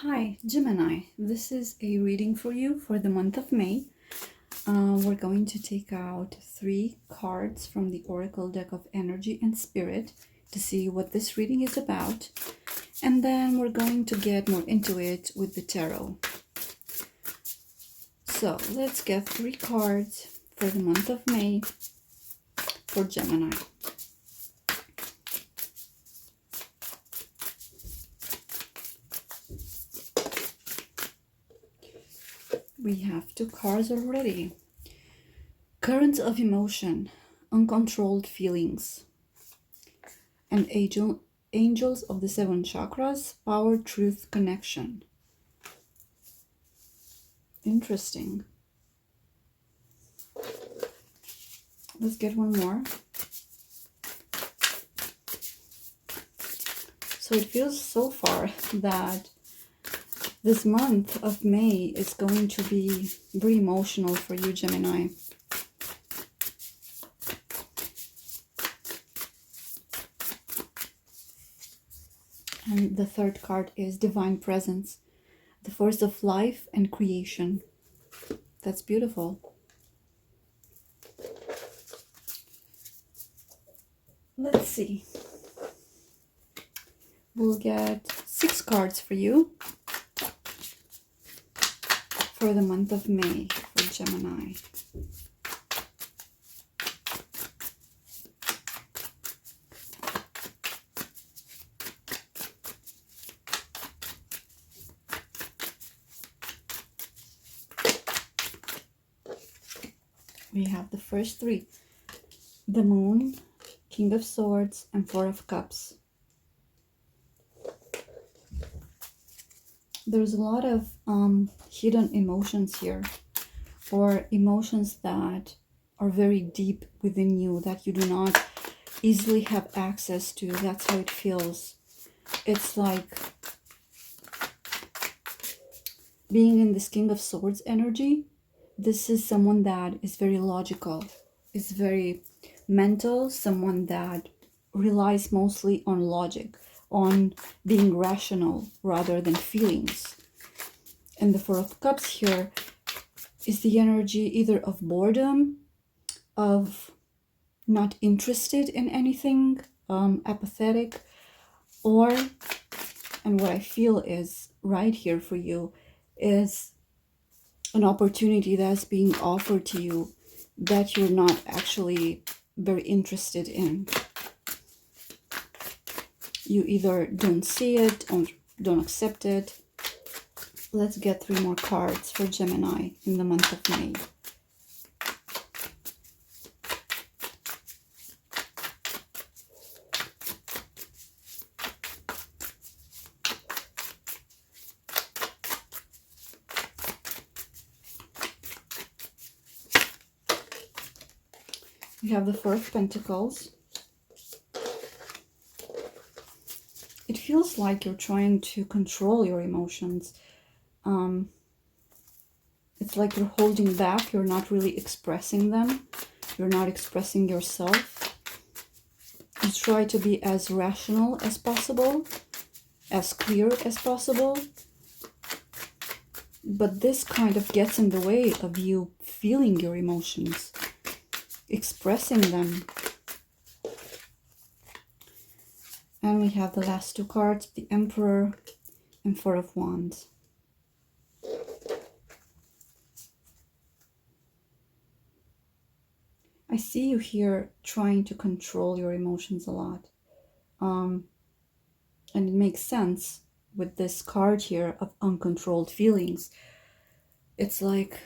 Hi, Gemini. This is a reading for you for the month of May. We're going to take out 3 cards from the Oracle deck of Energy and Spirit to see what this reading is about. And then we're going to get more into it with the tarot. So let's get 3 cards for the month of May for Gemini. We have 2 cards already. Currents of emotion, uncontrolled feelings, and angels of the 7 chakras, power, truth, connection. Interesting. Let's get one more. So it feels so far that this month of May is going to be very emotional for you, Gemini. And the 3rd card is Divine Presence, the force of life and creation. That's beautiful. Let's see. We'll get 6 cards for you for the month of May for Gemini. We have the first 3, the Moon, King of Swords, and 4 of Cups. There's a lot of hidden emotions here, or emotions that are very deep within you that you do not easily have access to. That's how it feels. It's like being in this King of Swords energy. This is someone that is very logical, is very mental, someone that relies mostly on logic, on being rational rather than feelings. And the 4 of Cups here is the energy either of boredom, of not interested in anything, apathetic, or, and what I feel is right here for you, is an opportunity that's being offered to you that you're not actually very interested in. You either don't see it or don't accept it. Let's get 3 more cards for Gemini in the month of May. We have the 4 of Pentacles. It feels like you're trying to control your emotions. It's like you're holding back. You're not really expressing them. You're not expressing yourself. You try to be as rational as possible, as clear as possible. But this kind of gets in the way of you feeling your emotions, expressing them. And we have the last 2 cards, the Emperor and 4 of Wands. I see you here trying to control your emotions a lot. And it makes sense with this card here of uncontrolled feelings. It's like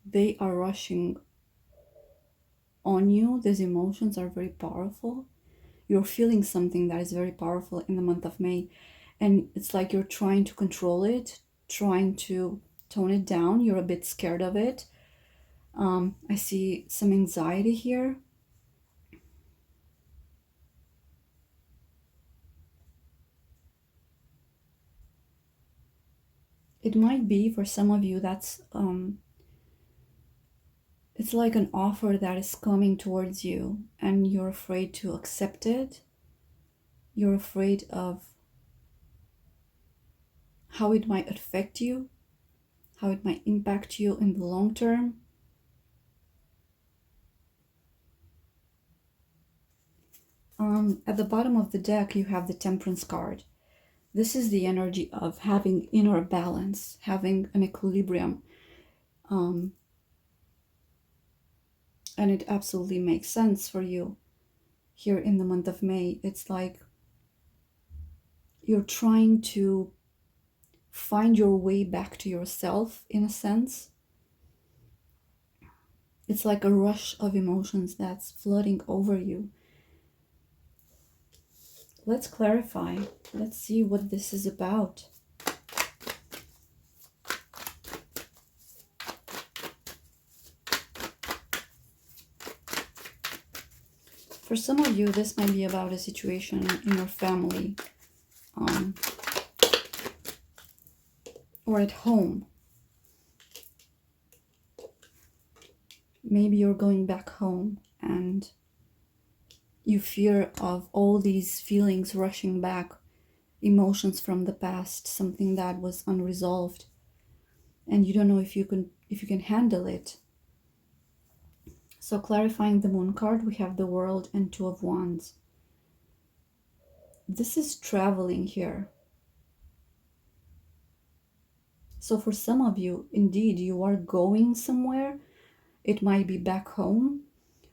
they are rushing on you. These emotions are very powerful. You're feeling something that is very powerful in the month of May. And it's like you're trying to control it, trying to tone it down. You're a bit scared of it. I see some anxiety here. It might be for some of you that's it's like an offer that is coming towards you and you're afraid to accept it. You're afraid of how it might affect you, how it might impact you in the long term. At the bottom of the deck, you have the Temperance card. This is the energy of having inner balance, having an equilibrium. And it absolutely makes sense for you here in the month of May. It's like you're trying to find your way back to yourself, in a sense. It's like a rush of emotions that's flooding over you. Let's clarify. Let's see what this is about. For some of you, this might be about a situation in your family, or at home. Maybe you're going back home and you fear of all these feelings rushing back, emotions from the past, something that was unresolved, and you don't know if you can handle it. So clarifying the Moon card, we have the World and Two of Wands. This is traveling here. So for some of you, indeed, you are going somewhere. It might be back home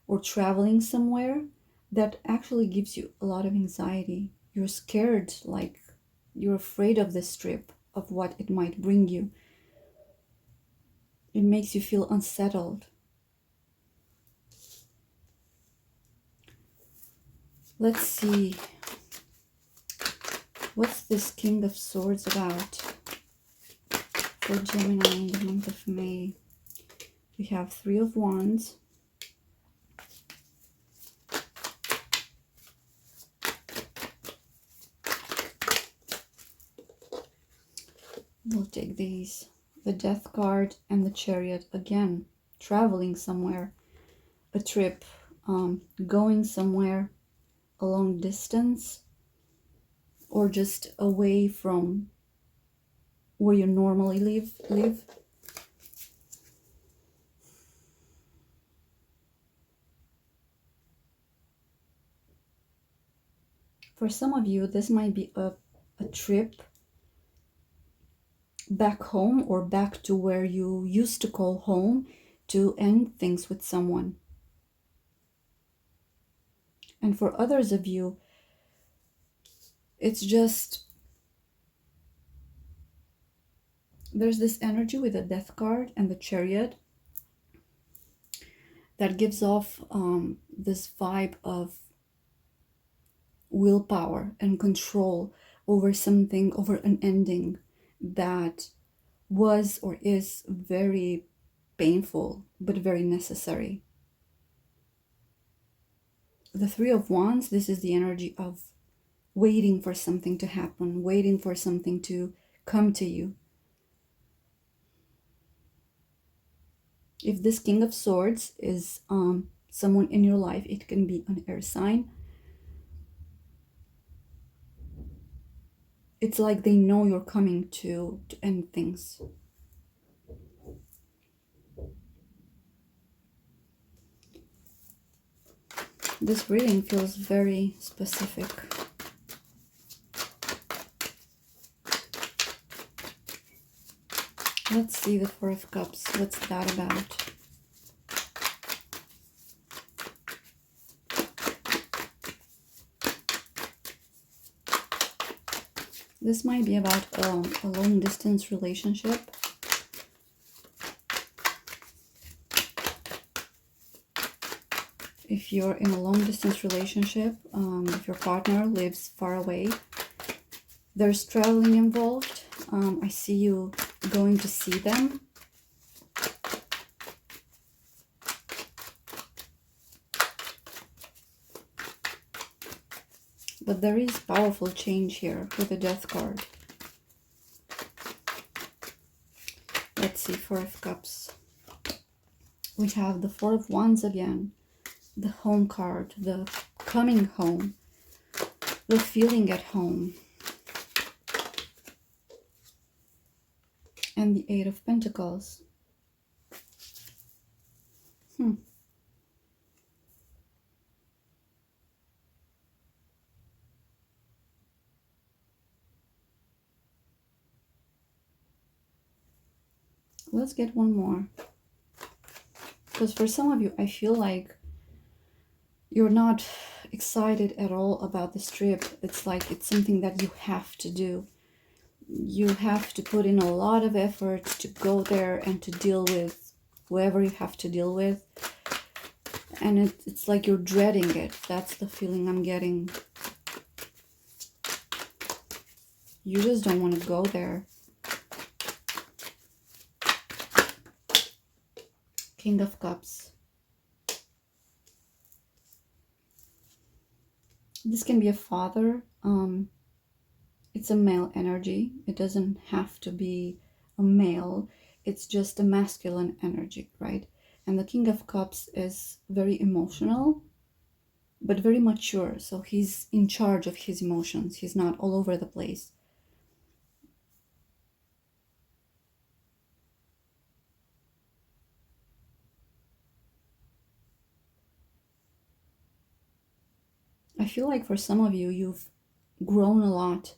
or traveling somewhere that actually gives you a lot of anxiety. You're scared, like you're afraid of this trip, of what it might bring you. It makes you feel unsettled. Let's see. What's this King of Swords about for Gemini in the month of May? We have Three of Wands. We'll take these. The Death card and the Chariot again. Traveling somewhere. A trip. Going somewhere a long distance. Or just away from where you normally live. For some of you, this might be a trip back home or back to where you used to call home to end things with someone. And for others of you, it's just there's this energy with the Death card and the Chariot that gives off this vibe of willpower and control over something, over an ending that was or is very painful but very necessary. The Three of Wands, this is the energy of waiting for something to happen, waiting for something to come to you. If this King of Swords is someone in your life, it can be an air sign. It's like they know you're coming to end things. This reading feels very specific. Let's see the Four of Cups. What's that about? This might be about a long-distance relationship. If you're in a long-distance relationship, if your partner lives far away, there's traveling involved. I see you going to see them. But there is powerful change here with the Death card. Let's see, Four of Cups. We have the Four of Wands again. The Home card, the coming home. the feeling at home. And the Eight of Pentacles. Let's get one more. Because for some of you, I feel like you're not excited at all about this trip. It's like it's something that you have to do. You have to put in a lot of effort to go there and to deal with whoever you have to deal with. And it's like you're dreading it. That's the feeling I'm getting. You just don't want to go there. King of Cups. This can be a father. It's a male energy. It doesn't have to be a male. It's just a masculine energy, right? And the King of Cups is very emotional, but very mature. So he's in charge of his emotions. He's not all over the place. I feel like for some of you, you've grown a lot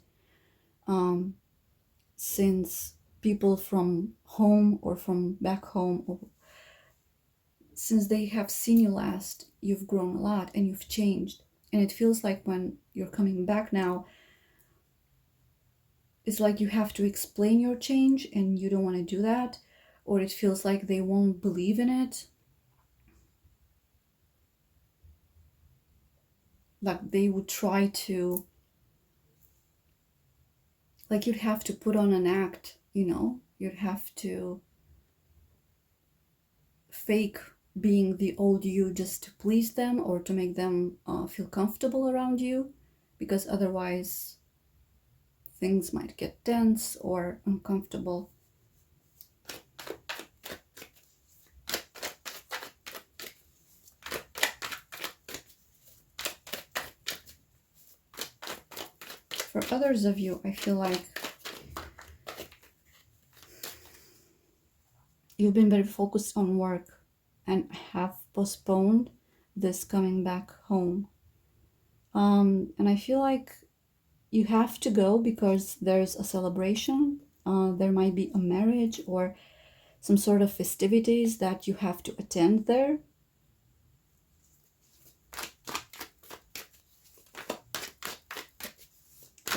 since people from home or from back home, or since they have seen you last, you've grown a lot and you've changed. And it feels like when you're coming back now, it's like you have to explain your change and you don't want to do that, or it feels like they won't believe in it. Like they would try to, like you'd have to put on an act, you know? You'd have to fake being the old you just to please them or to make them feel comfortable around you, because otherwise things might get tense or uncomfortable. For others of you, I feel like you've been very focused on work and have postponed this coming back home. And I feel like you have to go because there's a celebration. There might be a marriage or some sort of festivities that you have to attend there.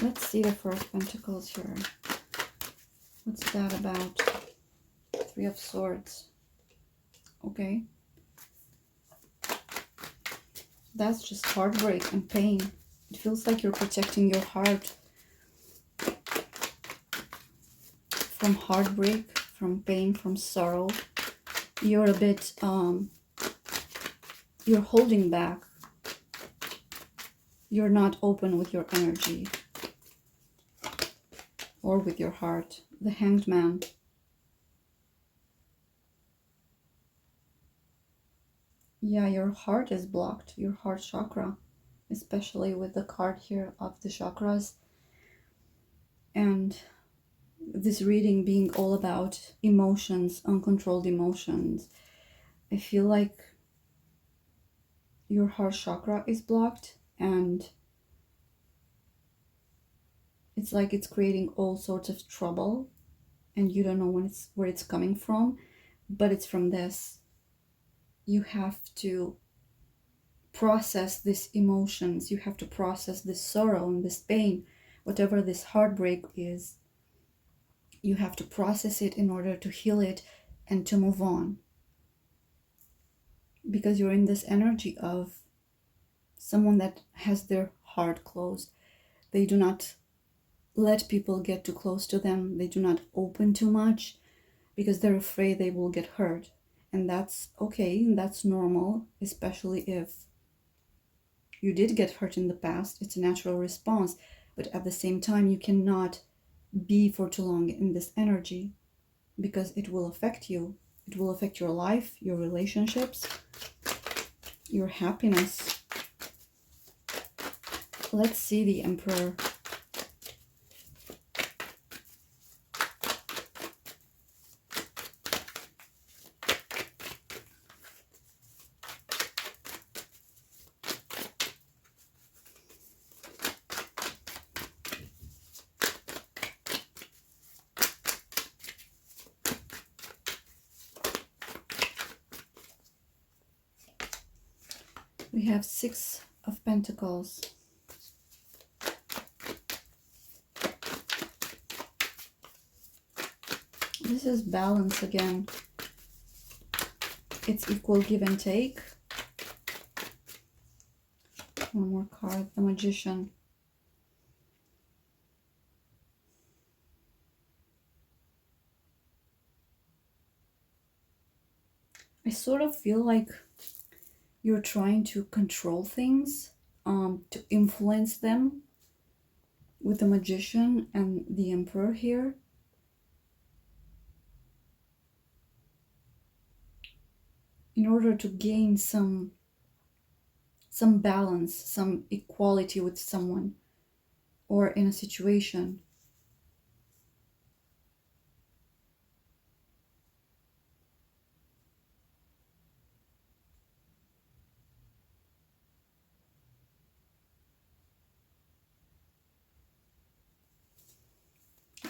Let's see the Four of Pentacles here. What's that about? Three of Swords. Okay. That's just heartbreak and pain. It feels like you're protecting your heart from heartbreak, from pain, from sorrow. You're a bit, you're holding back. You're not open with your energy or with your heart. The Hanged Man. Yeah, your heart is blocked, your heart chakra, especially with the card here of the chakras. And this reading being all about emotions, uncontrolled emotions. I feel like your heart chakra is blocked and it's like it's creating all sorts of trouble and you don't know where it's coming from, but it's from this. You have to process these emotions. You have to process this sorrow and this pain, whatever this heartbreak is. You have to process it in order to heal it and to move on. Because you're in this energy of someone that has their heart closed. They do not let people get too close to them. They do not open too much because they're afraid they will get hurt. And that's okay, and that's normal, especially if you did get hurt in the past. It's a natural response. But at the same time, you cannot be for too long in this energy because it will affect you. It will affect your life, your relationships, your happiness. Let's see the Emperor. We have Six of Pentacles. This is balance again. It's equal give and take. One more card, the Magician. I sort of feel like you're trying to control things, to influence them with the Magician and the Emperor here. In order to gain some balance, some equality with someone or in a situation.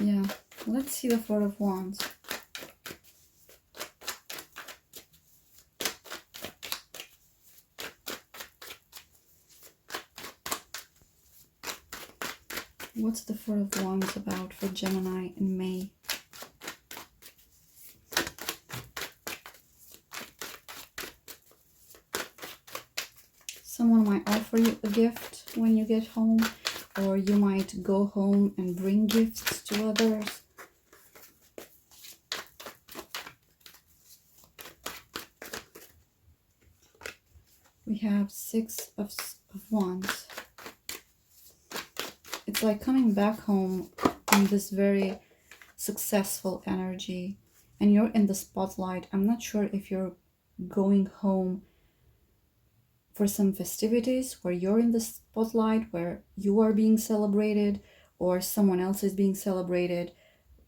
Yeah, let's see the Four of Wands. What's the Four of Wands about for Gemini in May? Someone might offer you a gift when you get home, or you might go home and bring gifts to others. We have Six of Wands. It's like coming back home in this very successful energy, and you're in the spotlight. I'm not sure if you're going home for some festivities where you're in the spotlight, where you are being celebrated or someone else is being celebrated,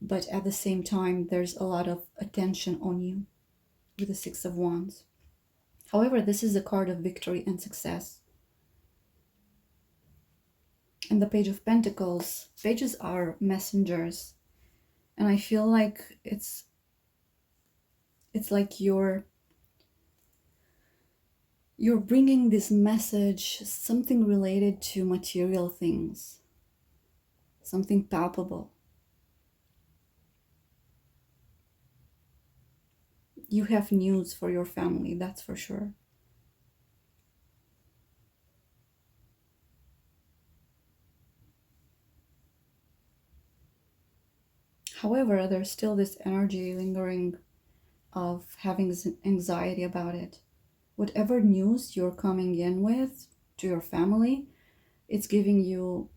but at the same time there's a lot of attention on you with the Six of Wands. However, this is a card of victory and success. And the Page of Pentacles. Pages are messengers, and I feel like it's like you're bringing this message, something related to material things, something palpable. You have news for your family, that's for sure. However, there's still this energy lingering of having anxiety about it. Whatever news you're coming in with to your family, it's giving you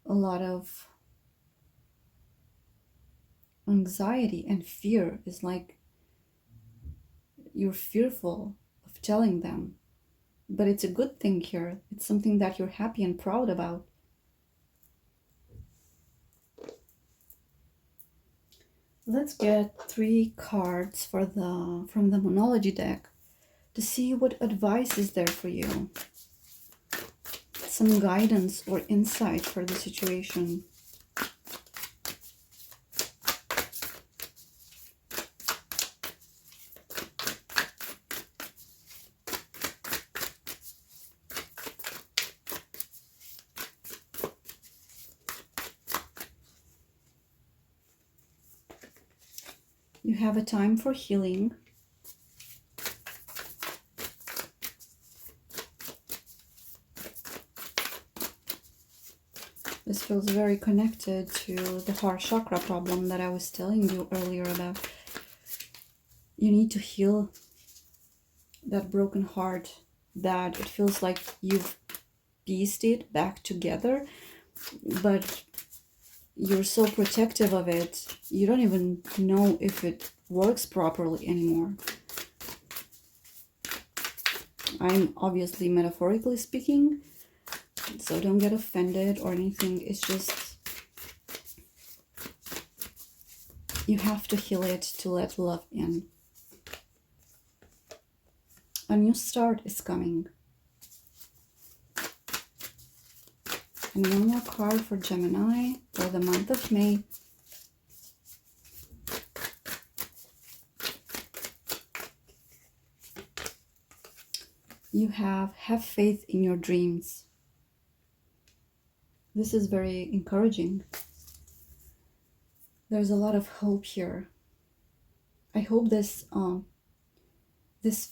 a lot of anxiety and fear. It's like you're fearful of telling them. But it's a good thing here. It's something that you're happy and proud about. Let's get 3 cards for from the Monology deck to see what advice is there for you. Some guidance or insight for the situation. You have a time for healing. This feels very connected to the heart chakra problem that I was telling you earlier about. You need to heal that broken heart, that it feels like you've pieced it back together, but you're so protective of it, you don't even know if it works properly anymore. I'm obviously metaphorically speaking. So don't get offended or anything. It's just you have to heal it to let love in. A new start is coming. And one more card for Gemini for the month of May. You have faith in your dreams. This is very encouraging. There's a lot of hope here. I hope this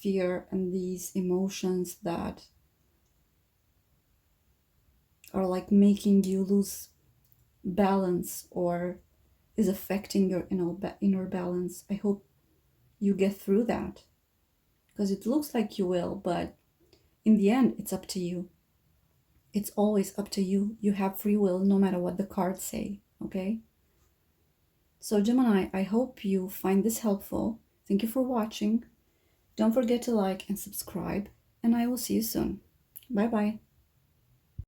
fear and these emotions that are like making you lose balance or is affecting your inner balance, I hope you get through that, because it looks like you will, but in the end it's up to you. It's always up to you. You have free will no matter what the cards say, okay? So Gemini, I hope you find this helpful. Thank you for watching. Don't forget to like and subscribe, and I will see you soon. Bye bye.